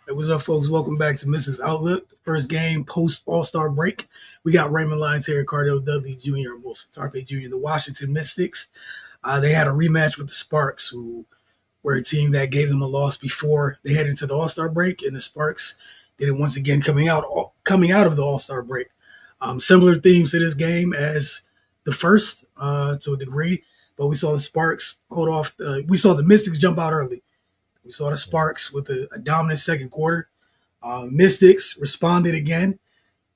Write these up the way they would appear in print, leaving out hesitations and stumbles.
Hey, what's up, folks? Welcome back to Mrs. Outlook. First game post All-Star break. We got Raymond Lyons here, Cardell Dudley Jr., and Wilson Tarpe Jr., the Washington Mystics. They had a rematch with the Sparks, who were a team that gave them a loss before they headed into the All-Star break, and the Sparks did it once again coming out of the All-Star break. Similar themes to this game as the first to a degree, but we saw the Sparks hold off. We saw the Mystics jump out early. We saw the Sparks with a dominant second quarter. Mystics responded again,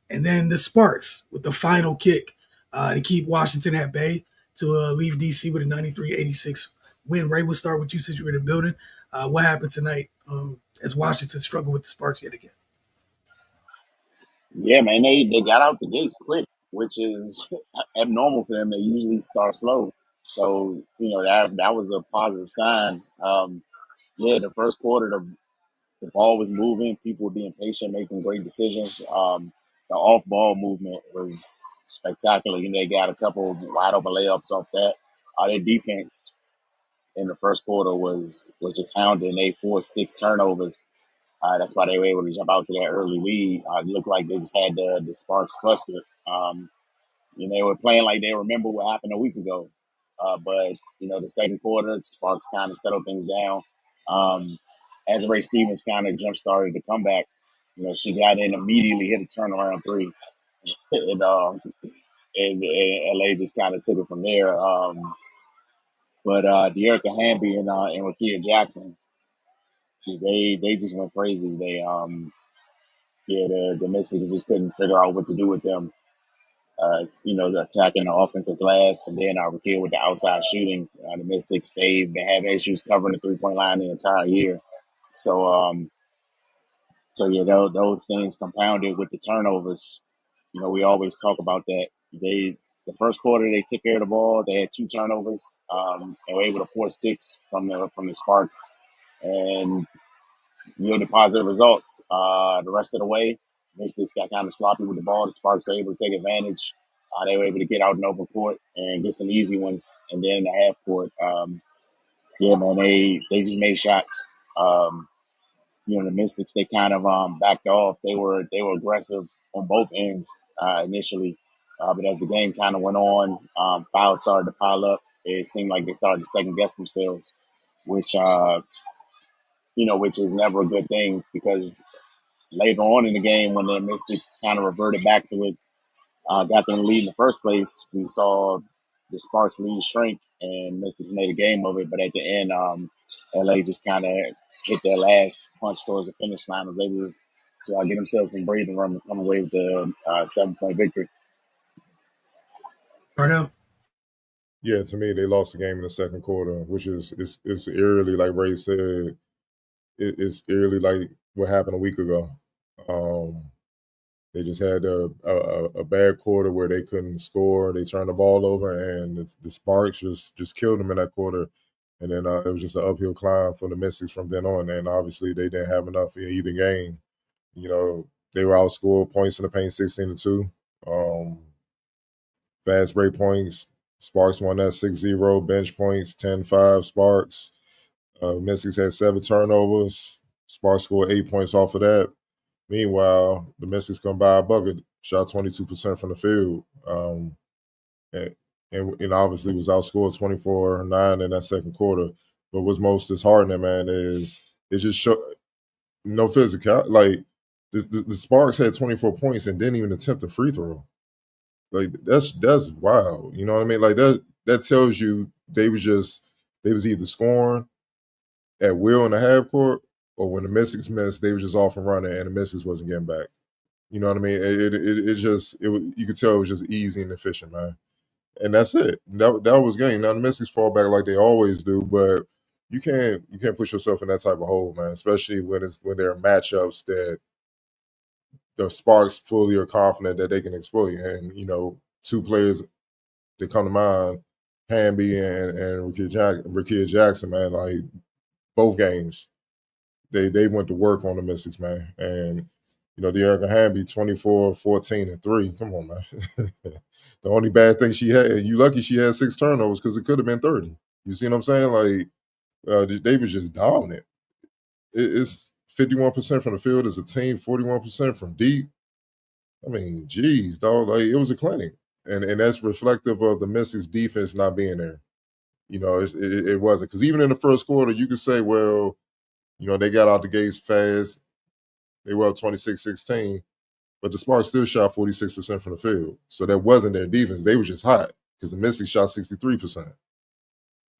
and then the Sparks with the final kick to keep Washington at bay to leave DC with a 93-86 win. Ray, we'll start with you since you were in the building. What happened tonight as Washington struggled with the Sparks yet again? Yeah, man, they got out the gates quick, which is abnormal for them. They usually start slow, so that was a positive sign. Yeah, the first quarter, the ball was moving, people were being patient, making great decisions. The off ball movement was spectacular. They got a couple wide open layups off that. Their defense in the first quarter was just hounding. They forced six turnovers. That's why they were able to jump out to that early lead. It looked like they just had the sparks flustered. They were playing like they remember what happened a week ago. But the second quarter, Sparks kind of settled things down. Um, as Ray Stevens kind of jump started the comeback, she got in immediately, hit a turnaround three, and LA just kind of took it from there. But De'Erica Hamby and Rakia Jackson, they just went crazy. The Mystics just couldn't figure out what to do with them. Attacking the offensive glass, and then over here with the outside shooting, the Mystics they've been having issues covering the 3 point line the entire year. So, those things compounded with the turnovers. We always talk about that. The first quarter they took care of the ball. They had two turnovers, and were able to force six from the Sparks, and yielded positive results. The rest of the way, Mystics got kind of sloppy with the ball. The Sparks were able to take advantage. They were able to get out in open court and get some easy ones. And then in the half court, yeah, man, they just made shots. The Mystics they kind of backed off. They were aggressive on both ends initially, but as the game kind of went on, fouls started to pile up. It seemed like they started to second guess themselves, which which is never a good thing because later on in the game when the Mystics kind of reverted back to it, got them the lead in the first place, we saw the Sparks lead shrink and Mystics made a game of it. But at the end, LA just kind of hit their last punch towards the finish line, was able to get themselves some breathing room and come away with the 7 point victory. Cardell? Yeah, to me, they lost the game in the second quarter, which is it's eerily like Ray said. It's eerily like what happened a week ago. Um, they just had a bad quarter where they couldn't score. They turned the ball over, and the Sparks just killed them in that quarter. And then it was just an uphill climb for the Mystics from then on. And obviously, they didn't have enough in either game. They were outscored points in the paint 16-2. Fast break points, Sparks won that 6-0. Bench points 10-5 Sparks. Mystics had 7 turnovers. Sparks scored 8 points off of that. Meanwhile, the Mystics come by a bucket, shot 22% from the field, and obviously was outscored 24-9 in that second quarter. But what's most disheartening, man, is it just showed no physical. Like the Sparks had 24 points and didn't even attempt a free throw. Like that's wild. You know what I mean? Like that tells you they was either scoring at will in the half court, or when the Mystics missed, they were just off and running, and the Mystics wasn't getting back. You know what I mean? You could tell it was just easy and efficient, man. And that's it. That was game. Now the Mystics fall back like they always do, but you can't put yourself in that type of hole, man. Especially when there are matchups that the Sparks fully are confident that they can exploit. And two players that come to mind, Hamby and Rakia Jackson, man. Like both games, they went to work on the Mystics, man. And De'Erica Hamby, 24, 14, and 3. Come on, man. The only bad thing she had, you lucky she had 6 turnovers because it could have been 30. You see what I'm saying? Like they was just dominant. It's 51% from the field as a team, 41% from deep. I mean, geez, dog, like it was a clinic. And that's reflective of the Mystics defense not being there. It wasn't. Because even in the first quarter, you could say, well, they got out the gates fast. They were up 26-16, but the Sparks still shot 46% from the field. So that wasn't their defense. They were just hot because the Mystics shot 63%.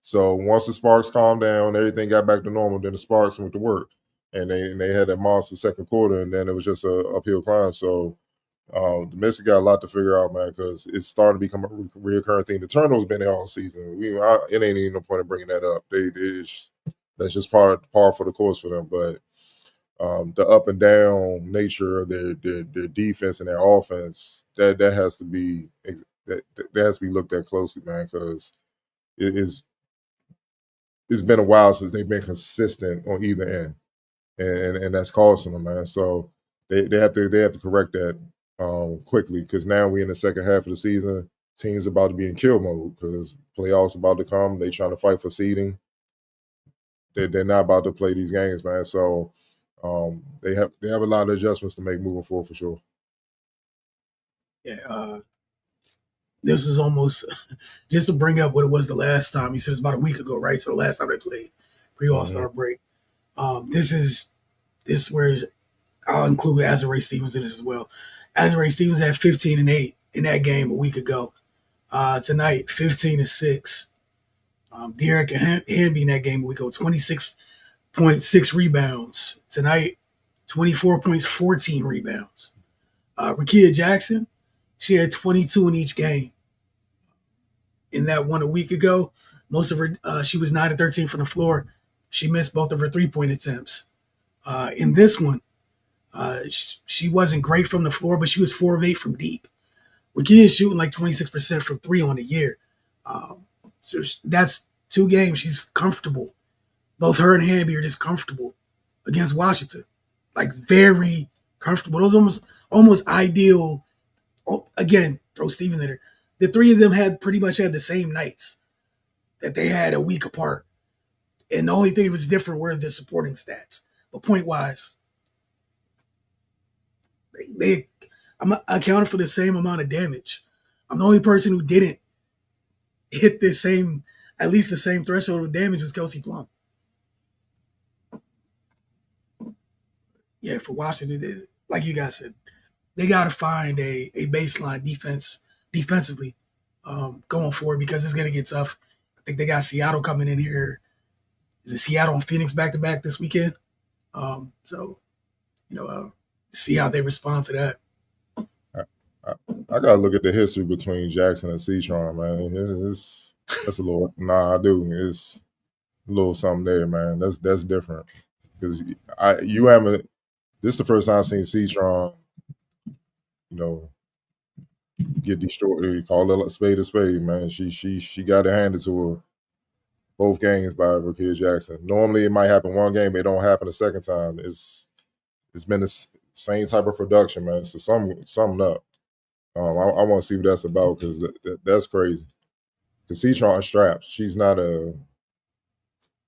So once the Sparks calmed down, everything got back to normal, then the Sparks went to work. And they had that monster second quarter, and then it was just a uphill climb. So the Mystics got a lot to figure out, man, because it's starting to become a reoccurring thing. The turnovers been there all season. It ain't even no point in bringing that up. That's just par for the course for them. But the up and down nature of their defense and their offense, that has to be looked at closely, man, because it's been a while since they've been consistent on either end, and that's costing them, man. So they have to correct that quickly, because now we're in the second half of the season. Teams about to be in kill mode because playoffs about to come. They trying to fight for seeding. They're not about to play these games, man. So they have a lot of adjustments to make moving forward for sure. Yeah, this is almost just to bring up what it was the last time. You said it's about a week ago, right? So the last time they played pre-All-Star break. This is where I'll include Azurá Stevens in this as well. Azurá Stevens had 15-8 in that game a week ago. Tonight, 15-6. Derek Hamby in that game a week ago, 26.6 rebounds. Tonight, 24 points, 14 rebounds. Rakia Jackson, she had 22 in each game. In that one a week ago, most of her, she was 9-13 from the floor. She missed both of her three-point attempts. In this one, she wasn't great from the floor, but she was 4 of 8 from deep. Rakia is shooting like 26% from three on the year. So that's 2 games. She's comfortable. Both her and Hamby are just comfortable against Washington. Like very comfortable. Those almost ideal. Again, throw Stevens in there. The 3 of them pretty much had the same nights that they had a week apart. And the only thing that was different were the supporting stats. But point-wise, they accounted for the same amount of damage. I'm the only person who didn't hit at least the same threshold of damage was Kelsey Plum. Yeah, for Washington, like you guys said, they got to find a baseline defensively going forward, because it's going to get tough. I think they got Seattle coming in here. Is it Seattle and Phoenix back-to-back this weekend? See how they respond to that. I gotta look at the history between Jackson and Citron, man. That's a little. Nah, I do. It's a little something there, man. That's different, because you haven't. This is the first time I've seen Citron, get destroyed. Call a spade, man. She got it handed to her both games by Rakia Jackson. Normally, it might happen one game, it don't happen the second time. It's been the same type of production, man. So something up. I want to see what that's about, because that's crazy. Because Citron straps. She's not a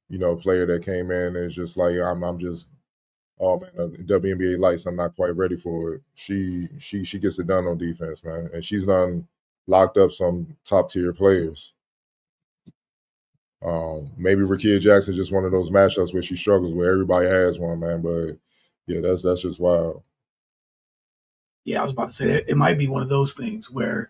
player that came in and just like I'm just, oh man, WNBA lights. I'm not quite ready for it. She gets it done on defense, man, and she's done locked up some top tier players. Maybe Rakia Jackson just one of those matchups where she struggles, where everybody has one, man. But yeah, that's just wild. Yeah, I was about to say that it might be one of those things where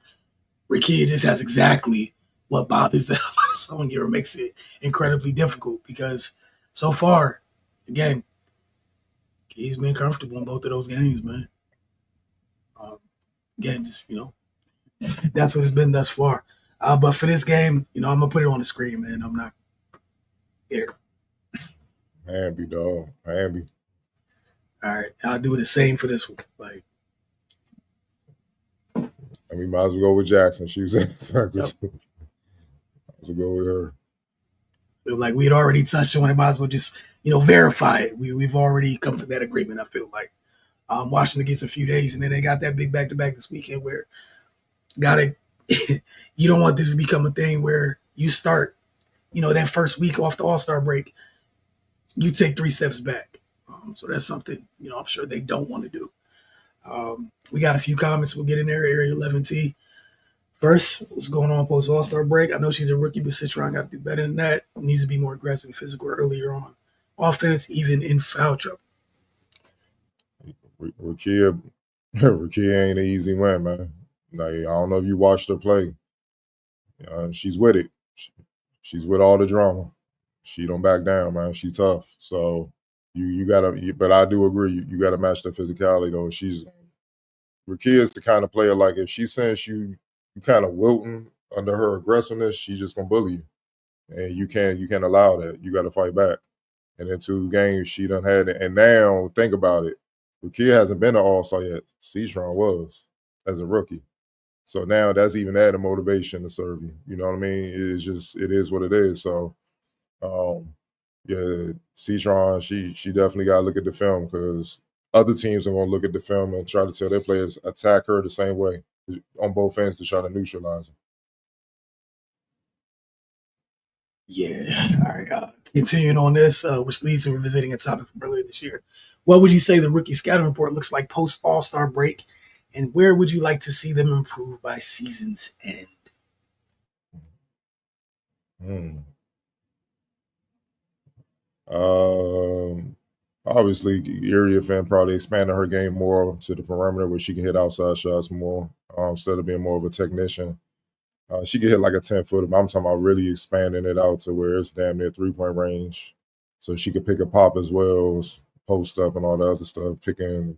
Rakia just has exactly what bothers the hell out of someone here, makes it incredibly difficult, because so far, again, he's been comfortable in both of those games, man. Again, just, that's what it's been thus far. But for this game, I'm going to put it on the screen, man. I'm not here. Hamby, dog. Hamby. All right. I'll do the same for this one. Like, and we might as well go with Jackson. She was at practice. Yep. Might as well go with her. Like we had already touched on it. Might as well just, verify it. We've already come to that agreement, I feel like. Washington gets a few days, and then they got that big back-to-back this weekend where you don't want this to become a thing where you start, that first week off the All-Star break, you take 3 steps back. So that's something I'm sure they don't want to do. We got a few comments we'll get in there. Area 11T. First, what's going on post All Star break? I know she's a rookie, but Citron got to do better than that. Needs to be more aggressive and physical earlier on offense, even in foul trouble. Rakia ain't an easy win, man. Like, I don't know if you watched her play. She's with it. She's with all the drama. She don't back down, man. She's tough. So you gotta. But I do agree. You gotta match the physicality though. Rakia is the kind of player, like, if she sense you kind of wilting under her aggressiveness, she's just gonna bully you, and you can't allow that. You got to fight back. And in 2 games, she done had it. And now think about it. Rakia hasn't been an All-Star yet. Citron was as a rookie. So now that's even adding motivation to serve you. You know what I mean? It is what it is. So, yeah, Citron, she definitely got to look at the film, because other teams are going to look at the film and try to tell their players attack her the same way on both ends to try to neutralize her. Yeah. All right. Continuing on this, which leads to revisiting a topic from earlier this year. What would you say the rookie scouting report looks like post All Star break, and where would you like to see them improve by season's end? Obviously, Area fan probably expanding her game more to the perimeter where she can hit outside shots more, instead of being more of a technician. She can hit like a 10-footer, but I'm talking about really expanding it out to where it's damn near 3-point range. So she could pick a pop as well as post up and all the other stuff, pick and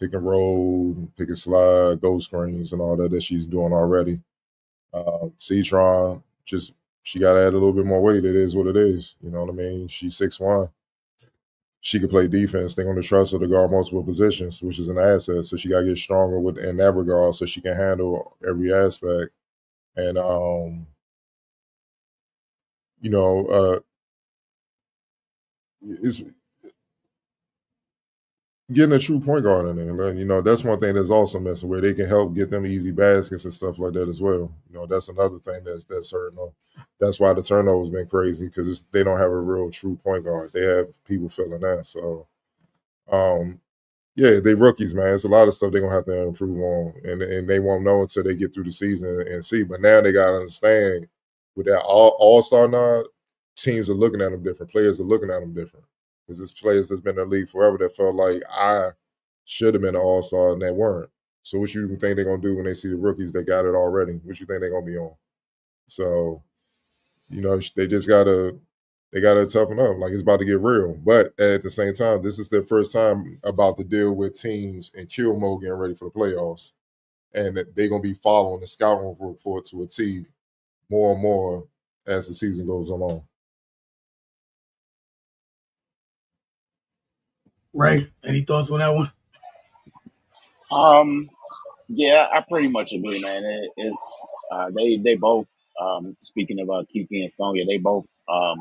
roll, pick and slide, go screens and all that she's doing already. Citron, she got to add a little bit more weight. It is what it is. You know what I mean? She's 6'1". She could play defense. They're going to trust her to guard multiple positions, which is an asset. So she got to get stronger in that regard so she can handle every aspect. And, it's getting a true point guard in there. That's one thing that's also missing, where they can help get them easy baskets and stuff like that as well. That's another thing that's hurting them. That's why the turnover's been crazy, because they don't have a real true point guard. They have people filling that. So, yeah, they rookies, man. It's a lot of stuff they're gonna have to improve on, and they won't know until they get through the season and see. But now they gotta understand, with that all-star nod, teams are looking at them different. Players are looking at them different, because there's players that's been in the league forever that felt like I should have been an all-star and they weren't. So what you think they're gonna do when they see the rookies that got it already? What you think they're gonna be on? So, they just gotta toughen up. Like, it's about to get real. But at the same time, this is their first time about to deal with teams in kill mode getting ready for the playoffs. And they're going to be following the scouting report to a T more and more as the season goes along. Right. Any thoughts on that one? Yeah, I pretty much agree, man. They both, speaking of Kiki and Sonya, they both are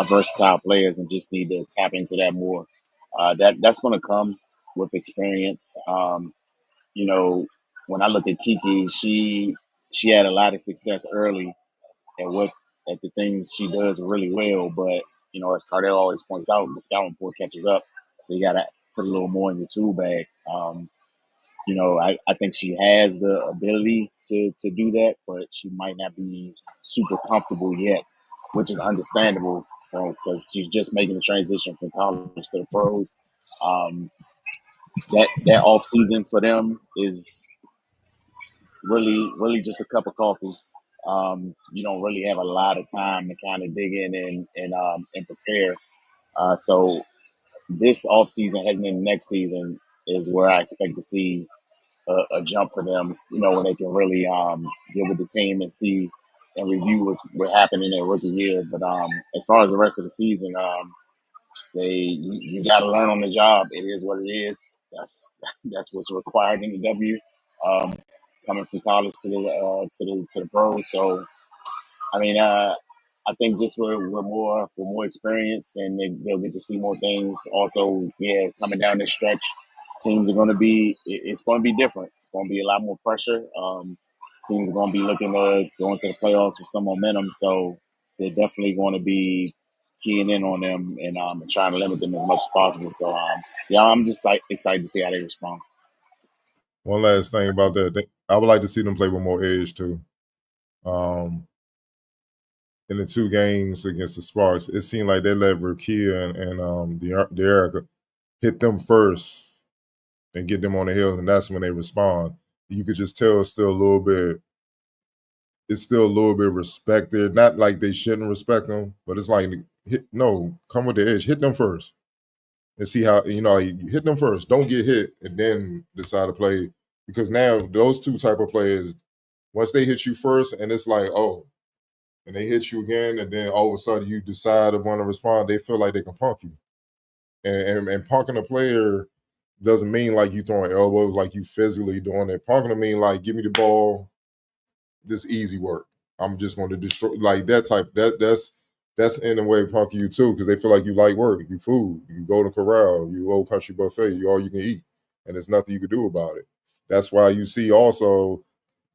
versatile players and just need to tap into that more. That's going to come with experience. When I look at Kiki, she had a lot of success early at the things she does really well. But as Cardell always points out, the scouting report catches up, so you got to put a little more in your tool bag. I think she has the ability to do that, but she might not be super comfortable yet, which is understandable because she's just making the transition from college to the pros. That off season for them is really just a cup of coffee. You don't really have a lot of time to kind of dig in and prepare. So this off season heading into next season is where I expect to see a jump for them, when they can really get with the team and see and review what happened in their rookie year. But as far as the rest of the season, you got to learn on the job. It is what it is. That's what's required in the W. Um, Coming from college to the pros, so I mean, I think just with more experience, and they'll get to see more things. Also, yeah, coming down this stretch, teams are going to be it's going to be different. It's going to be a lot more pressure. Teams are going to be looking to go into the playoffs with some momentum, so they're definitely going to be keying in on them and trying to limit them as much as possible. So yeah, I'm just excited to see how they respond. One last thing about that, I would like to see them play with more edge too. In the 2 games against the Sparks, it seemed like they let Rukia and De'Erica hit them first and get them on the heels, and that's when they respond. You could just tell it's still a little bit respected. Not like they shouldn't respect them, but it's like come with the edge, hit them first, and see how you hit them first. Don't get hit and then decide to play, because now those two type of players, once they hit you first, and it's like, oh, and they hit you again, and then all of a sudden you decide to want to respond, they feel like they can punk you. And punking a player doesn't mean like you throwing elbows, like you physically doing it. Punking to mean like, give me the ball, this easy work. I'm just going to destroy, like that type. That's in a way punk you too, because they feel like you like work, you food, you go to corral, you old country buffet, you all you can eat, and there's nothing you can do about it. That's why you see also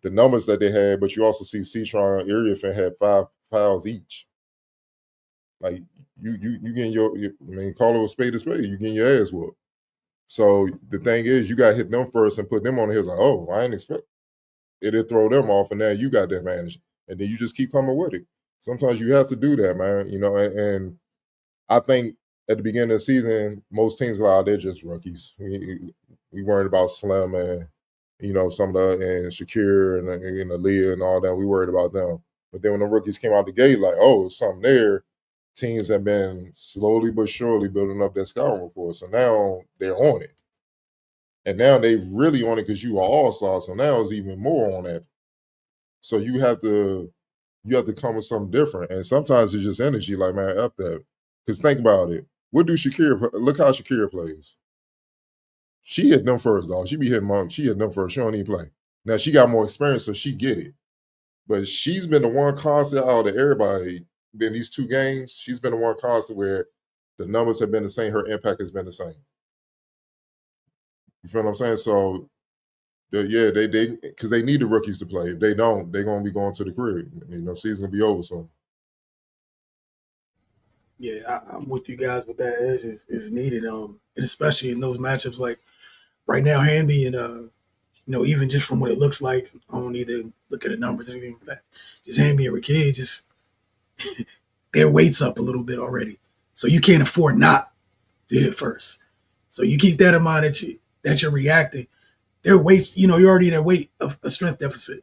the numbers that they had, but you also see Citron and Iriafin had 5 fouls each. Like you getting call it a spade, you getting your ass whooped. So the thing is, you got to hit them first and put them on the heels. Like, oh, I didn't expect it'll throw them off, and now you got the advantage, and then you just keep coming with it. Sometimes you have to do that, man. And I think at the beginning of the season, most teams are out there just rookies. We worried about Slim and some of the and Shakir and Aaliyah and all that. We worried about them, but then when the rookies came out the gate, like, oh, it's something there. Teams have been slowly but surely building up their scouting report, so now they're on it, and now they really on it because you are all-star. So now it's even more on that. So you have to come with something different, and sometimes it's just energy. Like, man, F that. Because think about it. What do Shakira? Look how Shakira plays. She hit them first, dog. She be hitting mom. She hit them first. She don't even play. Now she got more experience, so she get it. But she's been the one constant out of everybody in these 2 games. She's been the one constant where the numbers have been the same. Her impact has been the same. You feel what I'm saying? So, they because they need the rookies to play. If they don't, they're gonna be going to the crib. Season's gonna be over soon. Yeah, I'm with you guys with that edge is needed. And especially in those matchups like right now, Hamby and even just from what it looks like, I don't need to look at the numbers or anything like that. Just Hamby and Ricky, just their weight's up a little bit already, so you can't afford not to hit first. So you keep that in mind that you're reacting. Their weights, you're already in a weight of a strength deficit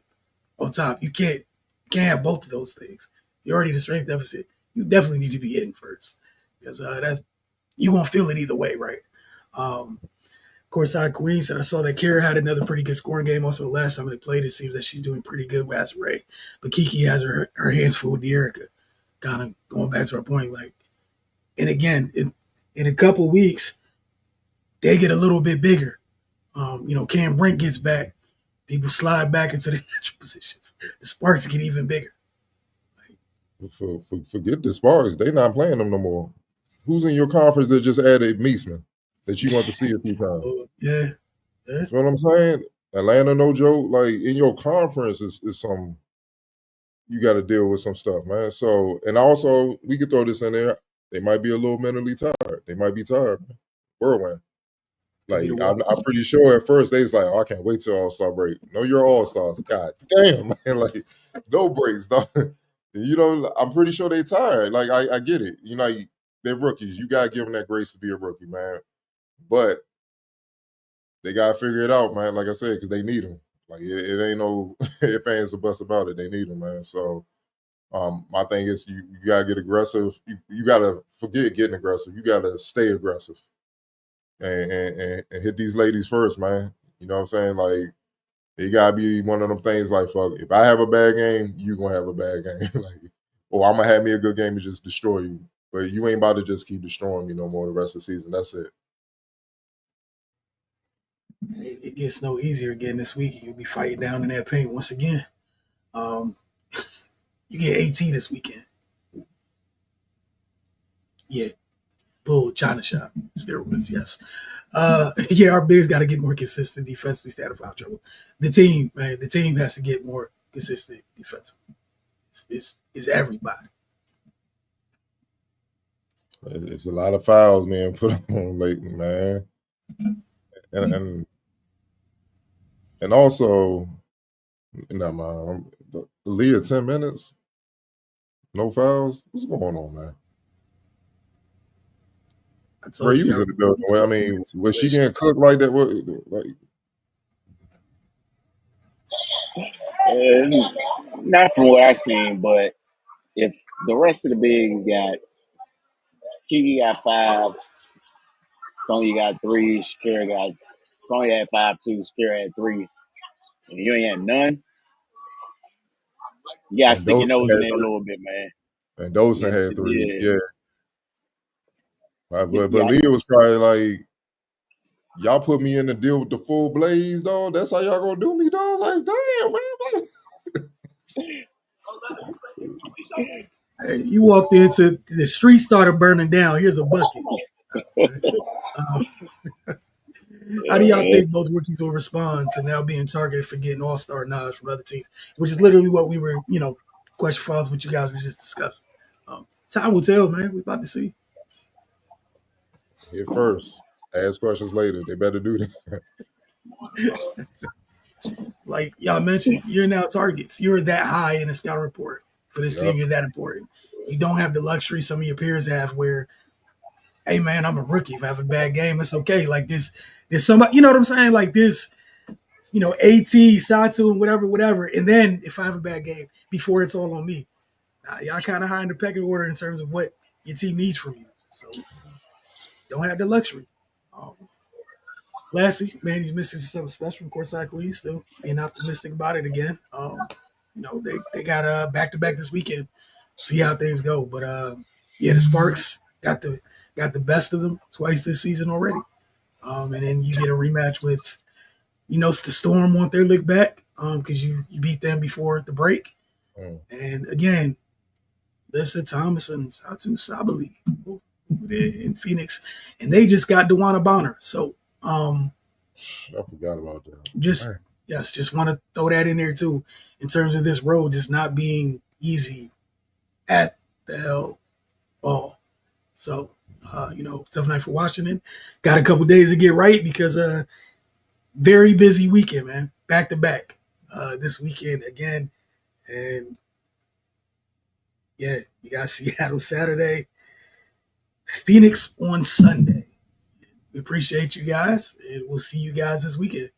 on top. You can't have both of those things. You're already in a strength deficit. You definitely need to be hitting first because that's you gonna feel it either way, right? Of course, Queen said I saw that Kara had another pretty good scoring game. Also, the last time they played, it seems that she's doing pretty good with Azure. But Kiki has her hands full with De'Erica. Kind of going back to our point, like, and again, in a couple weeks, they get a little bit bigger. Cam Brink gets back, people slide back into their natural positions. The Sparks get even bigger. Forget the Sparks. They not playing them no more. Who's in your conference that just added Meesman that you want to see a few times? Yeah. You know what I'm saying? Atlanta, no joke. Like, in your conference is some you got to deal with some stuff, man. So, and also we could throw this in there. They might be a little mentally tired. They might be tired, man. Whirlwind. Like, I'm pretty sure at first they was like, oh, I can't wait till All-Star break. No, you're All-Stars. God damn, man. Like, no breaks, dog. I'm pretty sure they tired. Like, I get it. They're rookies. You got to give them that grace to be a rookie, man. But they got to figure it out, man. Like I said, because they need them. Like, it ain't no if ands or buts about it. They need them, man. So, my thing is you got to get aggressive. You got to forget getting aggressive. You got to stay aggressive. And hit these ladies first, man. You know what I'm saying? Like, it gotta be one of them things like, fuck, if I have a bad game, you gonna have a bad game. Like, or I'm gonna have me a good game and just destroy you. But you ain't about to just keep destroying me no more the rest of the season. That's it. It gets no easier again this week. You'll be fighting down in that paint once again. You get AT this weekend. Yeah. Bull, China shot, steroids, yes. Yeah, our bigs got to get more consistent defensively. Stay out of foul trouble. The team, man, the team has to get more consistent defensively. It's everybody. It's a lot of fouls being put on lately, man. And also, no, man, the lead of 10 minutes, no fouls. What's going on, man? I Ray, told you you, was in the building. Well, I mean, was she getting cooked like that? What, like, Not from what I seen, but if the rest of the bigs got Kiki got 5, Sonya got 3, Shakira got Sonya had 5 too, Shakira had 3, and you ain't had none, you gotta and stick your Dawson nose in had there a 3, little bit, man. and Dawson Yeah, had 3. yeah, Yeah, but yeah. Leah was probably like, y'all put me in the deal with the full blaze, dog. That's how y'all gonna do me, dog. Like, damn, man. Like, hey, you walked into the street started burning down. Here's a bucket. Um, how do y'all Yeah, think both rookies will respond to now being targeted for getting All Star nods from other teams, which is literally what we were, question files what you guys were just discussing. Time will tell, man. We're about to see. hit first, ask questions later. They better do that. Like y'all mentioned, you're now targets. You're that high in the scout report for this Yep. team. You're that important. You don't have the luxury some of your peers have where, hey man, I'm a rookie. If I have a bad game, it's okay. Like this, there's somebody, you know what I'm saying? Like this, AT, Sato, and whatever. And then if I have a bad game, before it's all on me. Y'all kind of high in the pecking order in terms of what your team needs from you. So don't have the luxury. Um, Lastly, man, he's missing something special. Of course, Lee still being optimistic about it again. They got back to back this weekend. See how things go. But yeah, the Sparks got the best of them twice this season already. And then you get a rematch with, it's the Storm want their lick back because you beat them before the break. Mm. And again, Lissa Thomas and Satu Sabali in Phoenix, and they just got DeWanna Bonner. So I forgot about that. just Man. yes, just want to throw that in there too, in terms of this road just not being easy at the hell ball. So tough night for Washington. Got a couple days to get right because very busy weekend, man. Back to back this weekend again, and yeah, you got Seattle Saturday, Phoenix on Sunday. We appreciate you guys, and we'll see you guys this weekend.